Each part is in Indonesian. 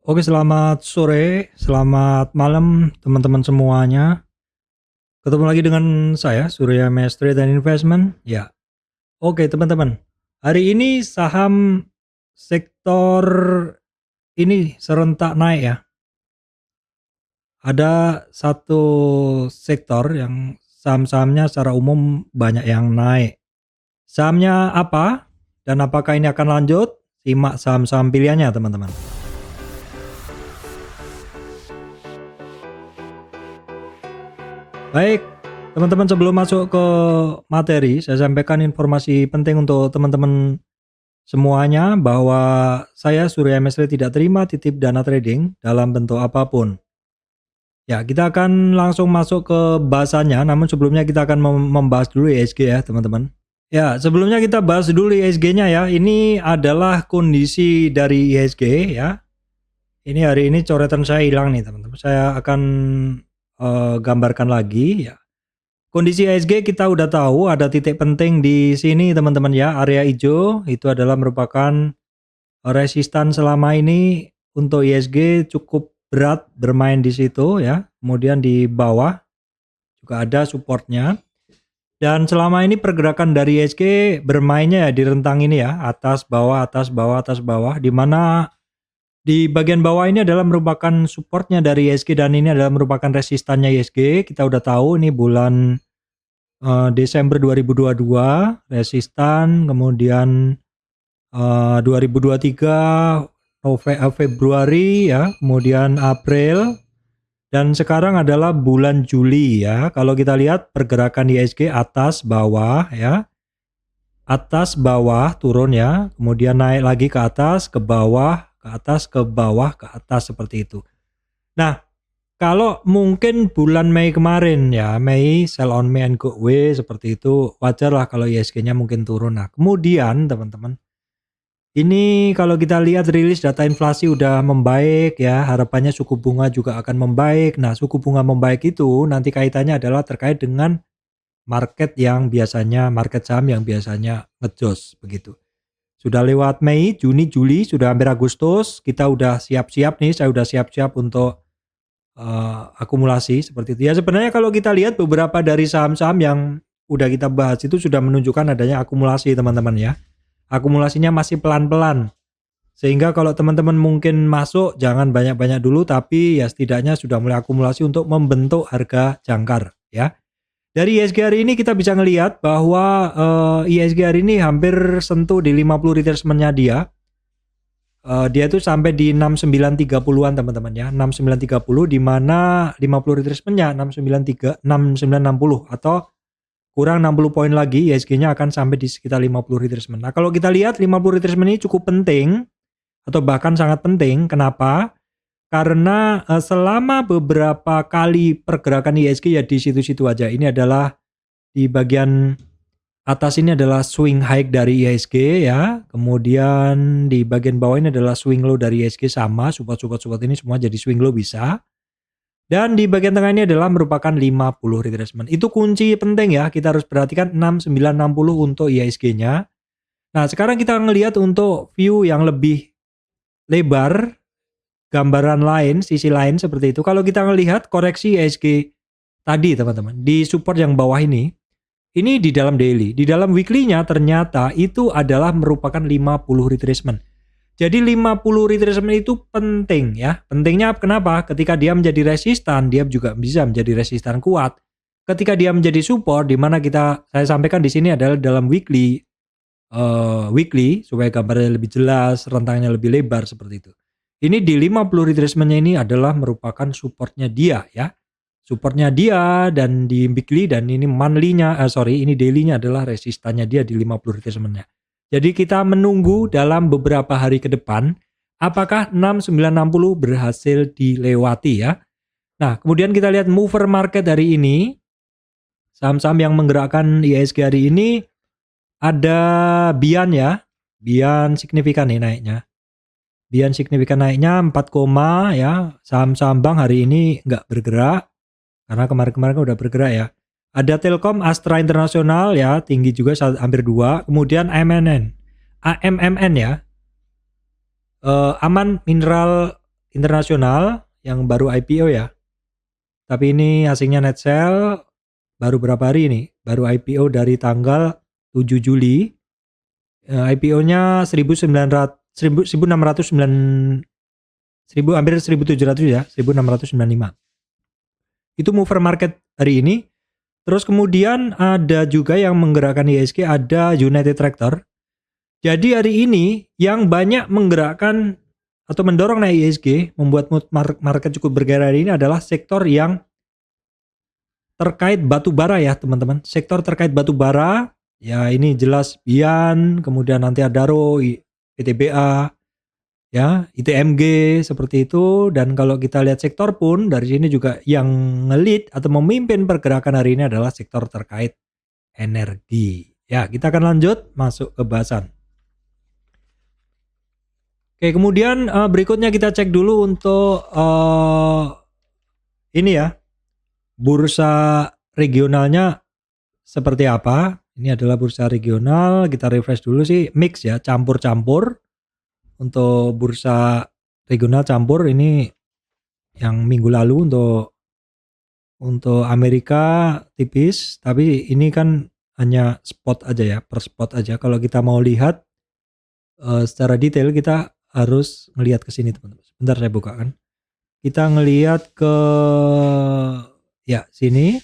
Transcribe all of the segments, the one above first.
Oke, selamat sore, selamat malam teman-teman semuanya. Ketemu lagi dengan saya, Surya Mestre dan Investment. Ya, oke teman-teman. Hari ini saham sektor ini serentak naik ya. Ada satu sektor yang saham-sahamnya secara umum banyak yang naik. Sahamnya apa? Dan apakah ini akan lanjut? Simak saham-saham pilihannya teman-teman. Baik, teman-teman sebelum masuk ke materi, saya sampaikan informasi penting untuk teman-teman semuanya bahwa saya Surya Mesri tidak terima titip dana trading dalam bentuk apapun. Ya, kita akan langsung masuk ke bahasannya, namun sebelumnya kita akan membahas dulu IHSG ya teman-teman. Ya, sebelumnya kita bahas dulu IHSG-nya ya. Ini adalah kondisi dari IHSG ya. Ini hari ini coretan saya hilang nih teman-teman. Saya akan gambarkan lagi ya. Kondisi IHSG kita udah tahu ada titik penting di sini teman-teman ya, area hijau itu adalah merupakan resistan selama ini untuk IHSG cukup berat bermain di situ ya. Kemudian di bawah juga ada supportnya. Dan selama ini pergerakan dari IHSG bermainnya ya di rentang ini ya, atas bawah atas bawah atas bawah, di mana di bagian bawah ini adalah merupakan supportnya dari IHSG dan ini adalah merupakan resistannya IHSG. Kita udah tahu ini bulan Desember 2022 resistan, kemudian 2023 Februari ya, kemudian April, dan sekarang adalah bulan Juli ya. Kalau kita lihat pergerakan IHSG atas bawah ya, atas bawah turun ya, kemudian naik lagi ke atas, ke bawah, ke atas, ke bawah, ke atas seperti itu. Nah, kalau mungkin bulan Mei kemarin ya, Mei sell on Mei and go away seperti itu, wajar lah kalau IHSG-nya mungkin turun. Nah, kemudian teman-teman, ini kalau kita lihat rilis data inflasi udah membaik ya, harapannya suku bunga juga akan membaik. Nah, suku bunga membaik itu nanti kaitannya adalah terkait dengan market saham yang biasanya ngejos begitu. Sudah lewat Mei, Juni, Juli, sudah hampir Agustus, kita udah siap-siap nih, saya udah siap-siap untuk akumulasi seperti itu. Ya sebenarnya kalau kita lihat beberapa dari saham-saham yang udah kita bahas itu sudah menunjukkan adanya akumulasi teman-teman ya. Akumulasinya masih pelan-pelan. Sehingga kalau teman-teman mungkin masuk jangan banyak-banyak dulu, tapi ya setidaknya sudah mulai akumulasi untuk membentuk harga jangkar ya. Dari IHSG hari ini kita bisa ngelihat bahwa IHSG hari ini hampir sentuh di 50 retracement-nya dia. Dia itu sampai di 6930-an teman-teman ya, 6930, di mana 50 retracement-nya 6960 atau kurang 60 poin lagi IHSG-nya akan sampai di sekitar 50 retracement. Nah, kalau kita lihat 50 retracement ini cukup penting atau bahkan sangat penting. Kenapa? Karena selama beberapa kali pergerakan IHSG ya di situ-situ aja. Ini adalah di bagian atas ini adalah swing high dari IHSG ya, kemudian di bagian bawah ini adalah swing low dari IHSG sama, support ini semua jadi swing low bisa. Dan di bagian tengah ini adalah merupakan 50 retracement. Itu kunci penting ya, kita harus perhatikan 6960 untuk IHSG-nya. Nah, sekarang kita ngelihat untuk view yang lebih lebar, gambaran lain, sisi lain seperti itu. Kalau kita ngelihat koreksi IHSG tadi teman-teman, di support yang bawah ini di dalam daily, di dalam weekly-nya ternyata itu adalah merupakan 50 retracement. Jadi 50 retracement itu penting ya. Pentingnya kenapa? Ketika dia menjadi resistan, dia juga bisa menjadi resistan kuat. Ketika dia menjadi support, di mana saya sampaikan di sini adalah dalam weekly supaya gambarnya lebih jelas, rentangnya lebih lebar seperti itu. Ini di 50 retracement-nya ini adalah merupakan supportnya dia ya. Supportnya dia dan di weekly dan ini monthly-nya, ini daily-nya adalah resistannya dia di 50 retracement-nya. Jadi kita menunggu dalam beberapa hari ke depan apakah 6960 berhasil dilewati ya. Nah, kemudian kita lihat mover market hari ini. Saham-saham yang menggerakkan IHSG hari ini ada Bian ya. Bian signifikan nih naiknya. Bian signifikan naiknya 4, ya. Saham-saham bank hari ini nggak bergerak. Karena kemarin-kemarin kan udah bergerak ya. Ada Telkom, Astra Internasional ya, tinggi juga hampir 2. Kemudian AMMN ya. Aman Mineral internasional yang baru IPO ya. Tapi ini asingnya net sell baru berapa hari ini? Baru IPO dari tanggal 7 Juli. IPO-nya 1609 hampir 1700 ya, 1695. Itu mover market hari ini. Terus kemudian ada juga yang menggerakkan IHSG, ada United Tractor. Jadi hari ini yang banyak menggerakkan atau mendorong naik IHSG, membuat market cukup bergerak hari ini adalah sektor yang terkait batu bara ya teman-teman. Sektor terkait batu bara, ya ini jelas Bian, kemudian nanti Adaro, PTBA, ya ITMG seperti itu. Dan kalau kita lihat sektor pun dari sini juga yang nge-lead atau memimpin pergerakan hari ini adalah sektor terkait energi. Ya, kita akan lanjut masuk ke bahasan. Oke, kemudian berikutnya kita cek dulu untuk ini ya, bursa regionalnya seperti apa. Ini adalah bursa regional, kita refresh dulu sih, mix ya, campur-campur. Untuk bursa regional campur ini yang minggu lalu untuk Amerika tipis, tapi ini kan hanya spot aja ya, per spot aja. Kalau kita mau lihat secara detail kita harus ngelihat ke sini teman-teman. Bentar saya buka kan. Kita ngelihat ke ya sini.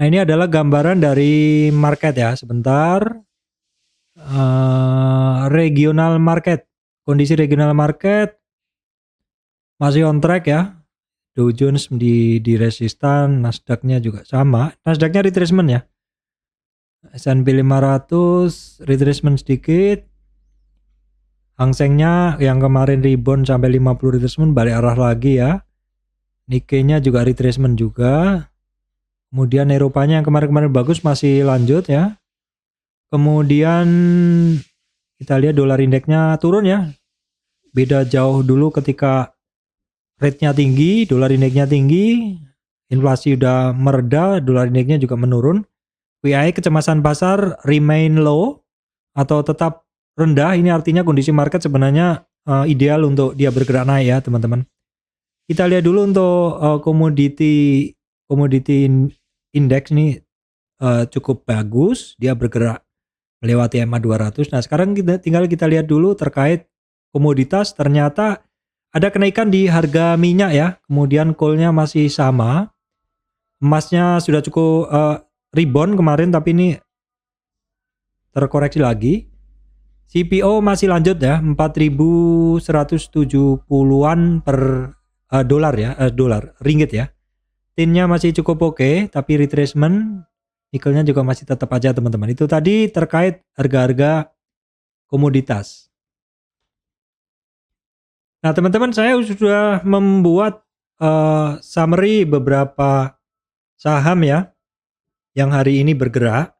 Nah ini adalah gambaran dari market ya. Sebentar. Regional market. Kondisi regional market masih on track ya. Dow Jones di resistan, Nasdaq-nya juga sama. Nasdaq-nya retracement ya. S&P 500 retracement sedikit. Hang Seng-nya yang kemarin rebound sampai 50 retracement balik arah lagi ya. Nikkei-nya juga retracement juga. Kemudian Eropanya yang kemarin-kemarin bagus masih lanjut ya. Kemudian kita lihat dolar indeksnya turun ya. Beda jauh dulu ketika rate-nya tinggi, dolar indeksnya tinggi, inflasi udah mereda, dolar indeksnya juga menurun. WAE kecemasan pasar remain low atau tetap rendah. Ini artinya kondisi market sebenarnya ideal untuk dia bergerak naik ya teman-teman. Kita lihat dulu untuk komoditi index ini cukup bagus, dia bergerak melewati EMA 200. Nah sekarang tinggal kita lihat dulu terkait komoditas. Ternyata ada kenaikan di harga minyak ya, kemudian coalnya masih sama, emasnya sudah cukup rebound kemarin tapi ini terkoreksi lagi. CPO masih lanjut ya, 4.170-an per dolar ya, dolar ringgit ya. Tinnya masih cukup oke, tapi retracement nikelnya juga masih tetap aja teman-teman. Itu tadi terkait harga-harga komoditas. Nah teman-teman, saya sudah membuat summary beberapa saham ya yang hari ini bergerak.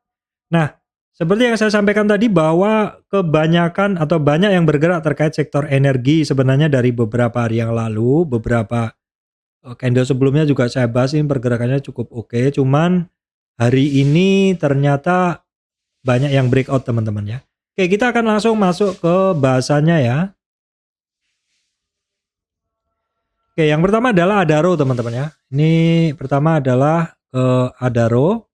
Nah seperti yang saya sampaikan tadi bahwa kebanyakan atau banyak yang bergerak terkait sektor energi sebenarnya dari beberapa hari yang lalu. Beberapa candle sebelumnya juga saya bahas ini pergerakannya cukup oke. Cuman hari ini ternyata banyak yang breakout teman-teman ya. Oke, kita akan langsung masuk ke bahasannya ya. Oke, yang pertama adalah Adaro teman-teman ya. Ini pertama adalah Adaro.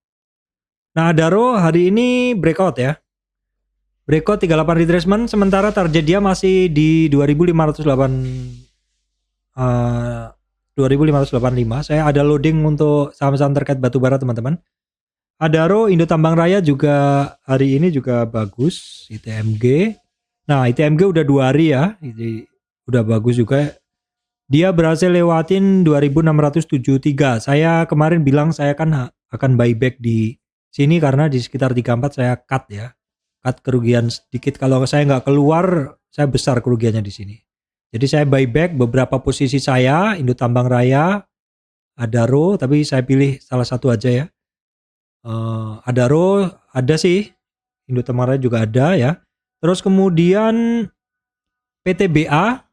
Nah Adaro hari ini breakout ya. Breakout 38 retracement, sementara target dia masih di 2585. Saya ada loading untuk saham-saham terkait batubara teman-teman. Adaro, Indo Tambang Raya juga hari ini juga bagus. ITMG. Nah ITMG udah 2 hari ya. Jadi udah bagus juga. Dia berhasil lewatin 2673. Saya kemarin bilang saya akan buyback di sini karena di sekitar 34 saya cut ya. Cut kerugian sedikit. Kalau saya nggak keluar, saya besar kerugiannya di sini. Jadi saya buyback beberapa posisi saya, Indo Tambang Raya, Adaro, tapi saya pilih salah satu aja ya. Adaro ada sih, Indo Tambang Raya juga ada ya. Terus kemudian PTBA,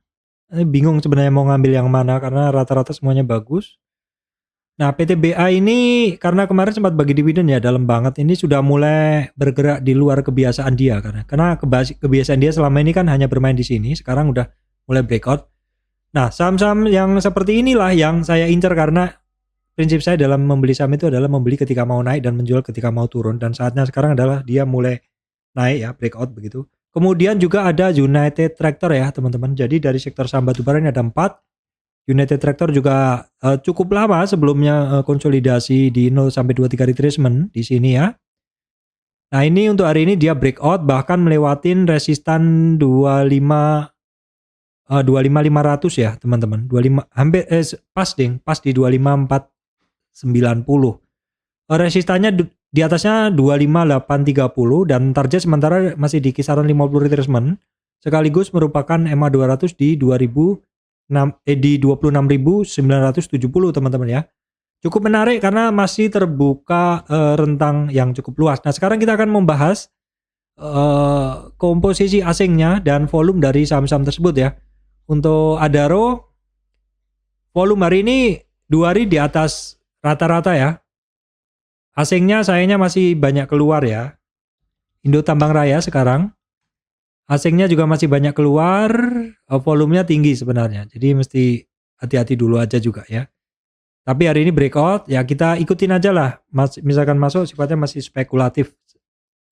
bingung sebenarnya mau ngambil yang mana karena rata-rata semuanya bagus. Nah PTBA ini karena kemarin sempat bagi dividen ya dalam banget, ini sudah mulai bergerak di luar kebiasaan dia karena kebiasaan dia selama ini kan hanya bermain di sini, sekarang udah mulai breakout. Nah, saham-saham yang seperti inilah yang saya incar karena prinsip saya dalam membeli saham itu adalah membeli ketika mau naik dan menjual ketika mau turun, dan saatnya sekarang adalah dia mulai naik ya, breakout begitu. Kemudian juga ada United Tractor ya teman-teman. Jadi dari sektor saham batubara ini ada 4. United Tractor juga cukup lama sebelumnya konsolidasi di 0 sampai 23 retracement di sini ya. Nah, ini untuk hari ini dia breakout bahkan melewatin resistan 25.500 ya teman-teman. 25 hampir pas di 25.490. Resistannya di atasnya 25.830 dan target sementara masih di kisaran 50 retracement sekaligus merupakan EMA 200 di 26.970 teman-teman ya. Cukup menarik karena masih terbuka rentang yang cukup luas. Nah, sekarang kita akan membahas komposisi asingnya dan volume dari saham-saham tersebut ya. Untuk Adaro, volume hari ini 2 hari di atas rata-rata ya. Asingnya sayangnya masih banyak keluar ya. Indo Tambang Raya sekarang asingnya juga masih banyak keluar, volumenya tinggi sebenarnya. Jadi mesti hati-hati dulu aja juga ya. Tapi hari ini breakout, ya kita ikutin aja lah. Misalkan masuk sifatnya masih spekulatif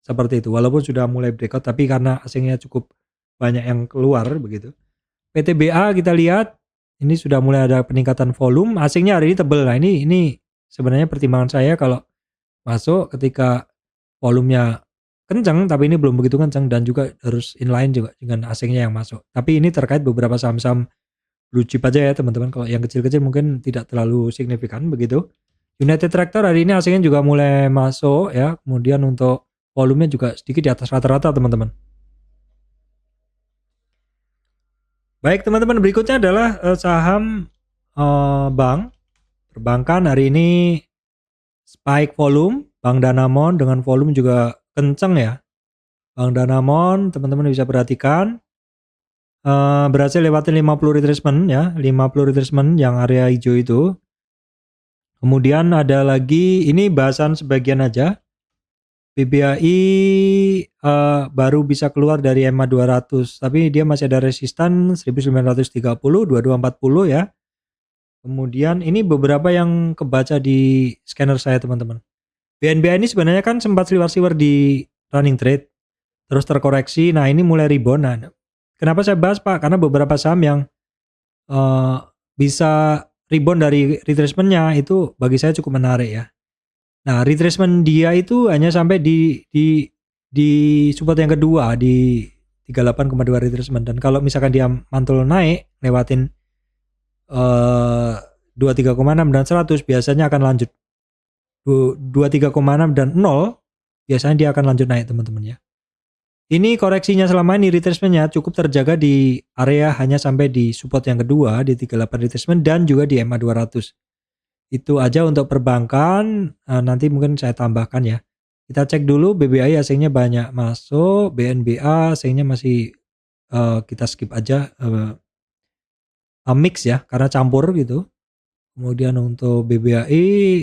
seperti itu. Walaupun sudah mulai breakout, tapi karena asingnya cukup banyak yang keluar begitu. PTBA kita lihat ini sudah mulai ada peningkatan volume. Asingnya hari ini tebel. Nah ini sebenarnya pertimbangan saya kalau masuk ketika volumenya kencang, tapi ini belum begitu kencang dan juga harus inline juga dengan asingnya yang masuk. Tapi ini terkait beberapa saham-saham blue chip aja ya teman-teman. Kalau yang kecil-kecil mungkin tidak terlalu signifikan begitu. United Tractor hari ini asingnya juga mulai masuk ya. Kemudian untuk volumenya juga sedikit di atas rata-rata teman-teman. Baik teman-teman, berikutnya adalah saham bank. Perbankan hari ini spike volume. Bank Danamon dengan volume juga kenceng ya. Bank Danamon teman-teman bisa perhatikan berhasil lewatin 50 retracement ya, 50 retracement yang area hijau itu. Kemudian ada lagi, ini bahasan sebagian aja. BBAI baru bisa keluar dari EMA 200, tapi dia masih ada resistan 1930, 2240 ya. Kemudian ini beberapa yang kebaca di scanner saya teman-teman. BNBA ini sebenarnya kan sempat sliwer-sliwer di running trade, terus terkoreksi, nah ini mulai rebound. Nah, kenapa saya bahas Pak? Karena beberapa saham yang bisa rebound dari retracement-nya itu bagi saya cukup menarik ya. Nah, retracement dia itu hanya sampai di support yang kedua di 38,2 retracement, dan kalau misalkan dia mantul naik lewatin 23,6 dan 100 biasanya akan lanjut. 23,6 dan 0 biasanya dia akan lanjut naik teman-teman ya. Ini koreksinya selama ini retracement-nya cukup terjaga di area hanya sampai di support yang kedua di 38 retracement dan juga di EMA 200. Itu aja untuk perbankan, nanti mungkin saya tambahkan ya. Kita cek dulu BBI asingnya banyak masuk, BNBA asingnya masih kita skip aja, mix ya karena campur gitu. Kemudian untuk BBI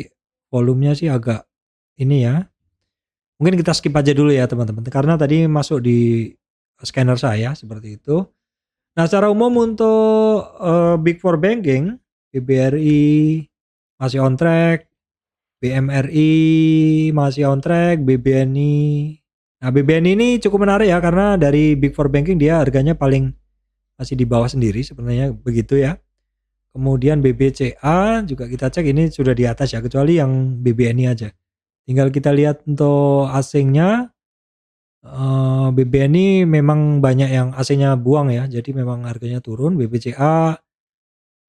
volumenya sih agak ini ya. Mungkin kita skip aja dulu ya teman-teman karena tadi masuk di scanner saya seperti itu. Nah, secara umum untuk Big Four Banking, BBRI masih on track, BMRI masih on track, BBNI. Nah, BBNI ini cukup menarik ya karena dari Big Four Banking dia harganya paling masih di bawah sendiri sebenarnya begitu ya. Kemudian BBCA juga kita cek ini sudah di atas ya, kecuali yang BBNI aja. Tinggal kita lihat untuk asingnya, BBNI memang banyak yang asingnya buang ya, jadi memang harganya turun. BBCA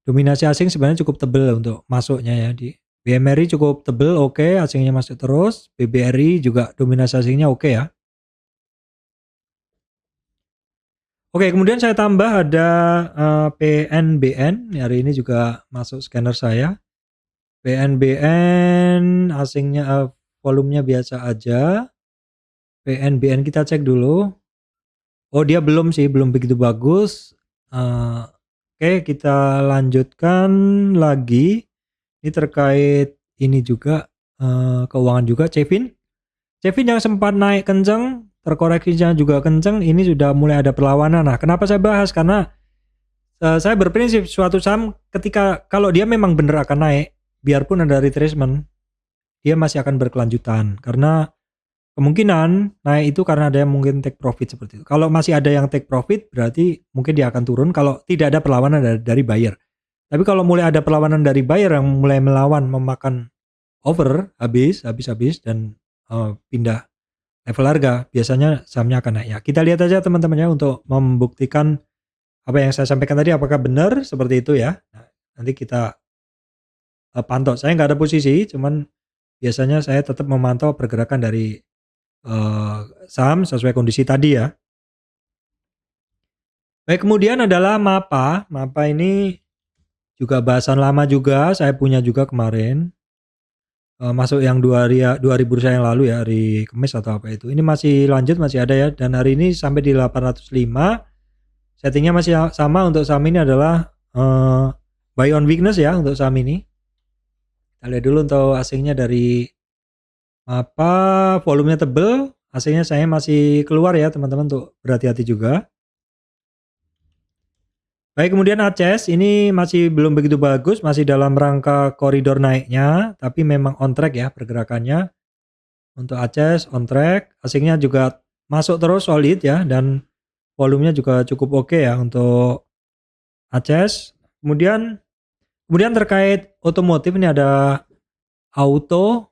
dominasi asing sebenarnya cukup tebel untuk masuknya ya. Di BMRI cukup tebel, oke, asingnya masuk terus. BBRI juga dominasi asingnya oke ya. Oke, kemudian saya tambah ada PNBN, hari ini juga masuk scanner saya. PNBN asingnya volumenya biasa aja. PNBN kita cek dulu. Oh, dia belum sih, belum begitu bagus. Oke, kita lanjutkan lagi. Ini terkait ini juga keuangan juga Cevin yang sempat naik kenceng, terkoreksinya juga kenceng, ini sudah mulai ada perlawanan. Nah, kenapa saya bahas? Karena Saya berprinsip suatu saham ketika kalau dia memang benar akan naik, biarpun ada retracement, dia masih akan berkelanjutan karena kemungkinan naik itu karena ada yang mungkin take profit seperti itu. Kalau masih ada yang take profit berarti mungkin dia akan turun kalau tidak ada perlawanan dari buyer. Tapi kalau mulai ada perlawanan dari buyer yang mulai melawan, memakan over, habis dan pindah level harga, biasanya sahamnya akan naik ya. Kita lihat aja teman-teman ya untuk membuktikan apa yang saya sampaikan tadi apakah benar seperti itu ya. Nah, nanti kita pantau. Saya nggak ada posisi, cuman biasanya saya tetap memantau pergerakan dari saham sesuai kondisi tadi ya. Baik, kemudian adalah MAPA. MAPA ini juga bahasan lama juga, saya punya juga kemarin. Masuk yang 2 hari bursa yang lalu ya, hari Kamis atau apa itu. Ini masih lanjut, masih ada ya, dan hari ini sampai di 805. Settingnya masih sama untuk saham ini adalah buy on weakness ya untuk saham ini. Kita lihat dulu untuk asingnya dari MAPA, volumenya tebel, asingnya saya masih keluar ya teman-teman untuk berhati-hati juga. Baik, kemudian ACES ini masih belum begitu bagus, masih dalam rangka koridor naiknya, tapi memang on track ya pergerakannya. Untuk ACES on track, asingnya juga masuk terus solid ya, dan volumenya juga cukup oke ya untuk ACES. Kemudian terkait otomotif ini ada auto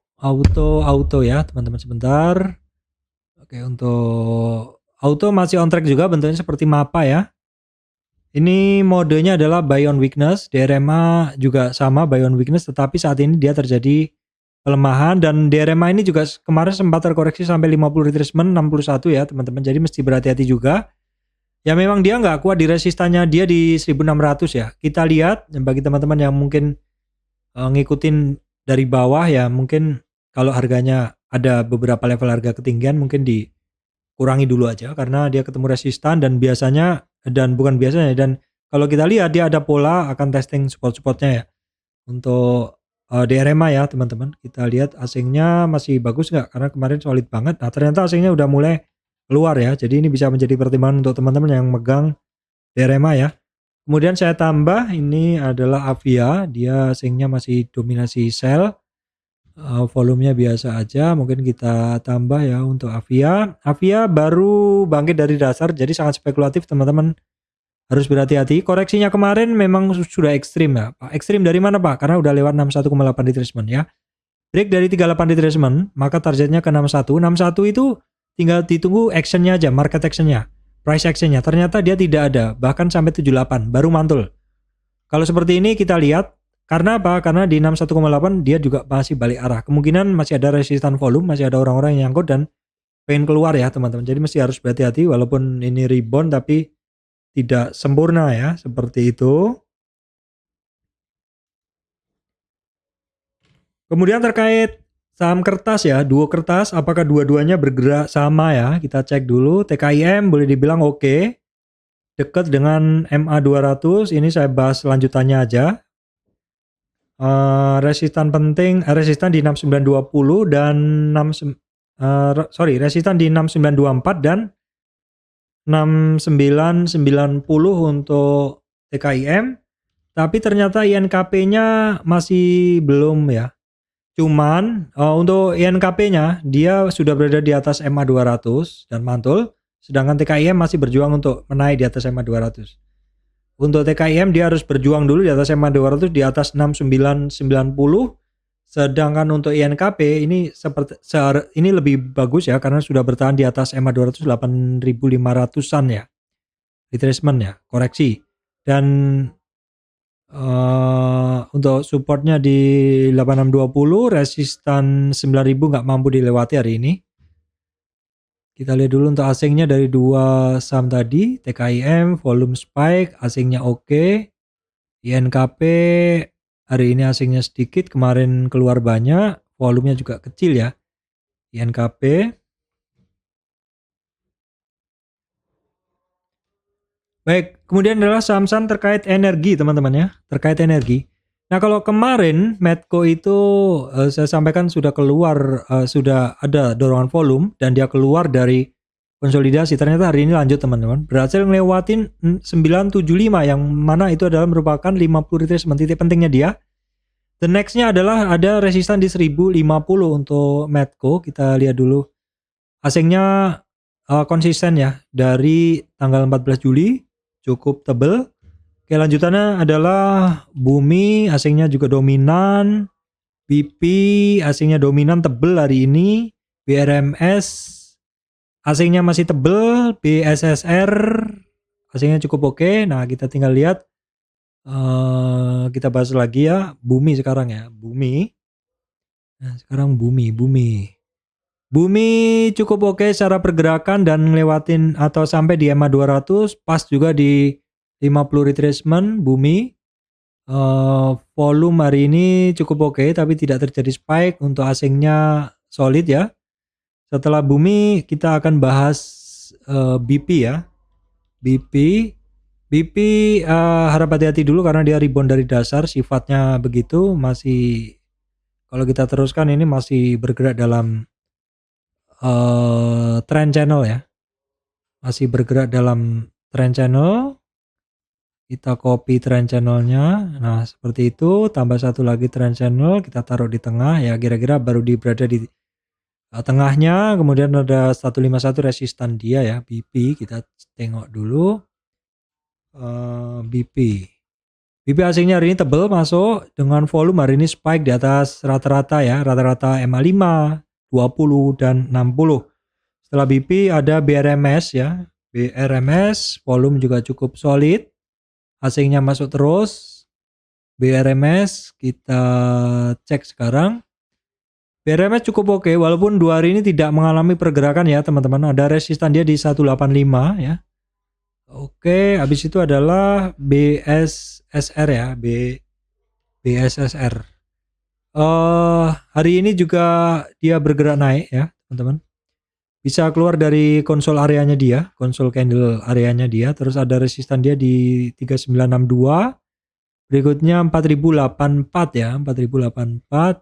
ya teman-teman sebentar. Oke, untuk auto masih on track juga, bentuknya seperti MAPA ya. Ini modenya adalah buy on weakness, DRMA juga sama buy on weakness, tetapi saat ini dia terjadi pelemahan dan DRMA ini juga kemarin sempat terkoreksi sampai 50 retracement 61 ya teman-teman, jadi mesti berhati-hati juga. Ya memang dia nggak kuat di resistannya, dia di 1600 ya. Kita lihat bagi teman-teman yang mungkin ngikutin dari bawah ya, mungkin kalau harganya ada beberapa level harga ketinggian mungkin dikurangi dulu aja karena dia ketemu resistan dan kalau kita lihat dia ada pola akan testing support-supportnya ya untuk DRMA ya teman-teman. Kita lihat asingnya masih bagus nggak, karena kemarin solid banget. Nah ternyata asingnya udah mulai keluar ya, jadi ini bisa menjadi pertimbangan untuk teman-teman yang megang DRMA ya. Kemudian saya tambah ini adalah Avia, dia asingnya masih dominasi sell, volumenya biasa aja, mungkin kita tambah ya untuk Avia. Avia baru bangkit dari dasar, jadi sangat spekulatif teman-teman, harus berhati-hati. Koreksinya kemarin memang sudah ekstrim ya Pak. Ekstrim dari mana Pak? Karena udah lewat 61,8 retracement ya. Break dari 38 retracement, maka targetnya ke 61. 61 itu tinggal ditunggu actionnya aja, market actionnya, price actionnya. Ternyata dia tidak ada, bahkan sampai 78 baru mantul. Kalau seperti ini kita lihat, karena apa? Karena di 61,8 dia juga masih balik arah. Kemungkinan masih ada resistan volume, masih ada orang-orang yang nyangkut dan pengen keluar ya teman-teman. Jadi mesti harus berhati-hati, walaupun ini rebound tapi tidak sempurna ya, seperti itu. Kemudian terkait saham kertas ya, duo kertas, apakah dua-duanya bergerak sama ya? Kita cek dulu. TKIM boleh dibilang oke, dekat dengan MA200. Ini saya bahas lanjutannya aja. Resistan penting, resistan di 6920 dan resistan di 6924 dan 6990 untuk TKIM, tapi ternyata INKP-nya masih belum ya. Cuman untuk INKP-nya dia sudah berada di atas MA200 dan mantul, sedangkan TKIM masih berjuang untuk menaik di atas MA200. Untuk TKIM dia harus berjuang dulu di atas MA200 di atas 6990. Sedangkan untuk INKP ini ini lebih bagus ya, karena sudah bertahan di atas MA200 8.500-an ya. Retracement ya, koreksi. Dan untuk supportnya di 8620, resistan 9000 nggak mampu dilewati hari ini. Kita lihat dulu untuk asingnya dari dua saham tadi, TKIM, volume spike, asingnya oke. INKP hari ini asingnya sedikit, kemarin keluar banyak, volumenya juga kecil ya. INKP. Baik, kemudian adalah saham-saham terkait energi teman-teman ya, terkait energi. Nah kalau kemarin Medco itu saya sampaikan sudah keluar, sudah ada dorongan volume dan dia keluar dari konsolidasi. Ternyata hari ini lanjut teman-teman, berhasil ngelewatin 975 yang mana itu adalah merupakan 50 retracement. Titik pentingnya dia, the nextnya adalah ada resistan di 1050 untuk Medco. Kita lihat dulu asingnya konsisten ya dari tanggal 14 Juli cukup tebel. Oke, lanjutannya adalah Bumi, asingnya juga dominan. BP asingnya dominan tebel hari ini. BRMS asingnya masih tebel. BSSR asingnya cukup oke. Nah, kita tinggal lihat, kita bahas lagi ya Bumi sekarang ya. Bumi. Nah, sekarang Bumi cukup oke secara pergerakan dan ngelewatin atau sampai di EMA 200, pas juga di 50 retracement Bumi. Volume hari ini cukup oke, tapi tidak terjadi spike. Untuk asingnya solid ya. Setelah Bumi kita akan bahas BP ya. BP harap hati-hati dulu karena dia rebound dari dasar, sifatnya begitu. Masih, kalau kita teruskan ini masih bergerak dalam trend channel ya. Masih bergerak dalam trend channel. Kita copy trend channelnya. Nah, seperti itu. Tambah satu lagi trend channel, kita taruh di tengah ya, kira-kira baru berada di tengahnya. Kemudian ada 151 resistan dia ya, BP. Kita tengok dulu BP asingnya hari ini tebel masuk dengan volume hari ini spike di atas rata-rata ya, rata-rata MA5, 20 dan 60. Setelah BP ada BRMS ya. BRMS volume juga cukup solid. Asingnya masuk terus. BRMS kita cek sekarang. BRMS cukup oke, walaupun 2 hari ini tidak mengalami pergerakan ya teman-teman. Ada resistan dia di 185 ya. Oke, habis itu adalah BSSR ya, BSSR. Hari ini juga dia bergerak naik ya teman-teman. Bisa keluar dari konsol areanya dia, konsol candle areanya dia. Terus ada resistan dia di 3962. Berikutnya 4084 ya, 4084.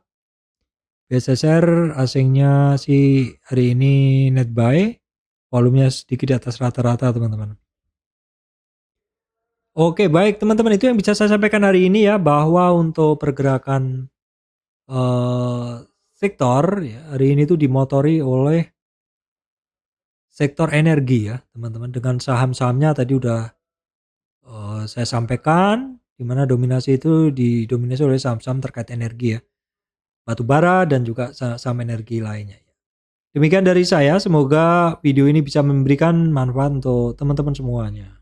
BSSR asingnya sih hari ini net buy. Volumenya sedikit di atas rata-rata teman-teman. Oke, baik teman-teman, itu yang bisa saya sampaikan hari ini ya, bahwa untuk pergerakan sektor ya, hari ini tuh dimotori oleh sektor energi ya teman-teman, dengan saham-sahamnya tadi udah saya sampaikan, di mana dominasi itu didominasi oleh saham-saham terkait energi ya, batu bara dan juga saham energi lainnya. Demikian dari saya, semoga video ini bisa memberikan manfaat untuk teman-teman semuanya.